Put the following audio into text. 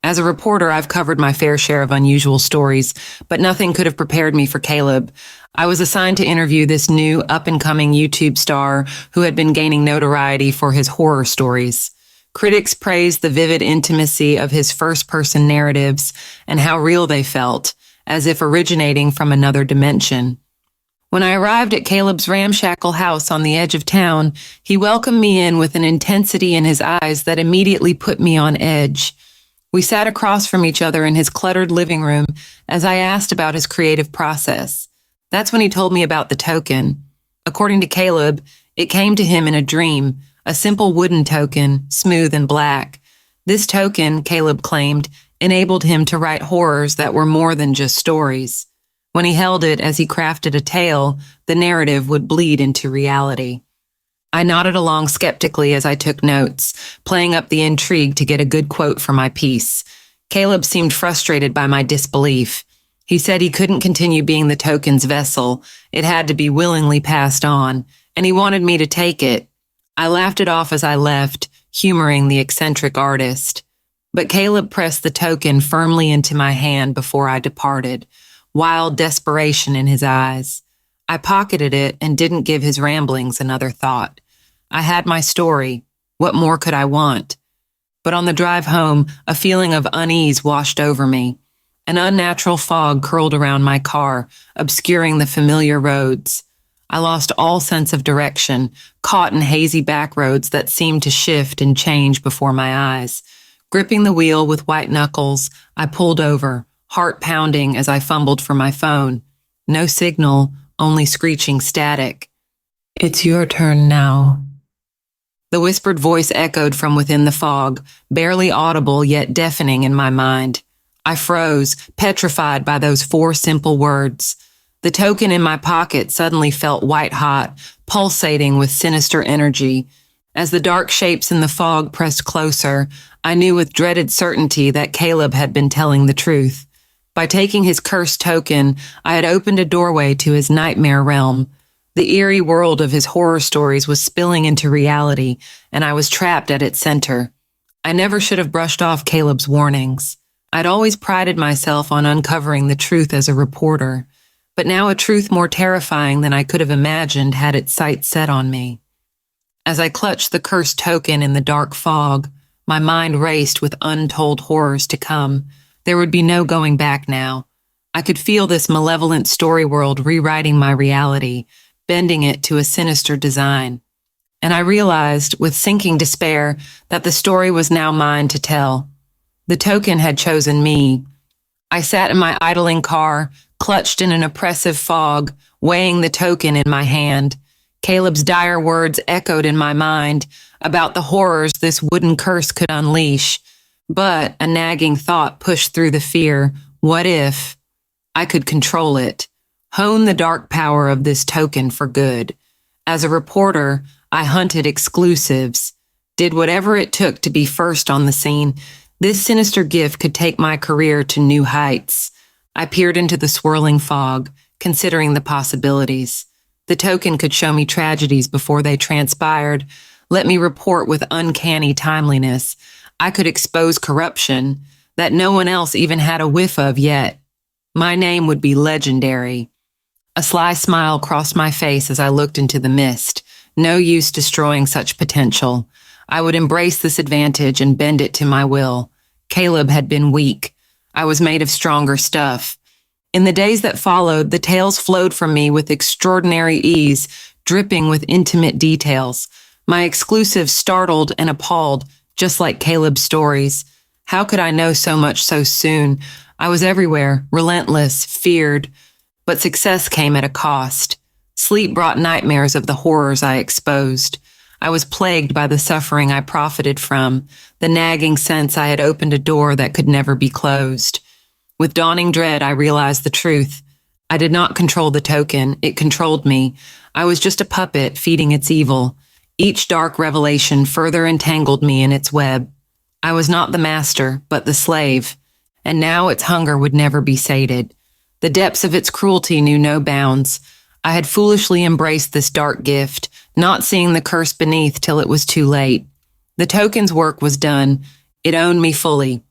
As a reporter, I've covered my fair share of unusual stories, but nothing could have prepared me for Caleb. I was assigned to interview this new up-and-coming YouTube star who had been gaining notoriety for his horror stories. Critics praised the vivid intimacy of his first-person narratives and how real they felt, as if originating from another dimension. When I arrived at Caleb's ramshackle house on the edge of town, he welcomed me in with an intensity in his eyes that immediately put me on edge. We sat across from each other in his cluttered living room as I asked about his creative process. That's when he told me about the token. According to Caleb, it came to him in a dream, a simple wooden token, smooth and black. This token, Caleb claimed, enabled him to write horrors that were more than just stories. When he held it as he crafted a tale, the narrative would bleed into reality. I nodded along skeptically as I took notes, playing up the intrigue to get a good quote for my piece. Caleb seemed frustrated by my disbelief. He said he couldn't continue being the token's vessel. It had to be willingly passed on, and he wanted me to take it. I laughed it off as I left, humoring the eccentric artist. But Caleb pressed the token firmly into my hand before I departed, wild desperation in his eyes. I pocketed it and didn't give his ramblings another thought. I had my story. What more could I want? But on the drive home, a feeling of unease washed over me. An unnatural fog curled around my car, obscuring the familiar roads. I lost all sense of direction, caught in hazy back roads that seemed to shift and change before my eyes. Gripping the wheel with white knuckles, I pulled over, heart pounding as I fumbled for my phone. No signal, only screeching static. "It's your turn now." The whispered voice echoed from within the fog, barely audible yet deafening in my mind. I froze, petrified by those 4 simple words. The token in my pocket suddenly felt white-hot, pulsating with sinister energy. As the dark shapes in the fog pressed closer, I knew with dreaded certainty that Caleb had been telling the truth. By taking his cursed token, I had opened a doorway to his nightmare realm. The eerie world of his horror stories was spilling into reality, and I was trapped at its center. I never should have brushed off Caleb's warnings. I'd always prided myself on uncovering the truth as a reporter, but now a truth more terrifying than I could have imagined had its sights set on me. As I clutched the cursed token in the dark fog, my mind raced with untold horrors to come. There would be no going back now. I could feel this malevolent story world rewriting my reality, bending it to a sinister design. And I realized, with sinking despair, that the story was now mine to tell. The token had chosen me. I sat in my idling car, clutched in an oppressive fog, weighing the token in my hand. Caleb's dire words echoed in my mind about the horrors this wooden curse could unleash. But a nagging thought pushed through the fear. What if I could control it? Hone the dark power of this token for good. As a reporter, I hunted exclusives, did whatever it took to be first on the scene. This sinister gift could take my career to new heights. I peered into the swirling fog, considering the possibilities. The token could show me tragedies before they transpired, let me report with uncanny timeliness. I could expose corruption that no one else even had a whiff of yet. My name would be legendary. A sly smile crossed my face as I looked into the mist. No use destroying such potential. I would embrace this advantage and bend it to my will. Caleb had been weak. I was made of stronger stuff. In the days that followed, the tales flowed from me with extraordinary ease, dripping with intimate details. My exclusives startled and appalled, just like Caleb's stories. How could I know so much so soon? I was everywhere, relentless, feared. But success came at a cost. Sleep brought nightmares of the horrors I exposed. I was plagued by the suffering I profited from, the nagging sense I had opened a door that could never be closed. With dawning dread, I realized the truth. I did not control the token. It controlled me. I was just a puppet feeding its evil. Each dark revelation further entangled me in its web. I was not the master, but the slave. And now its hunger would never be sated. The depths of its cruelty knew no bounds. I had foolishly embraced this dark gift, not seeing the curse beneath till it was too late. The token's work was done. It owned me fully.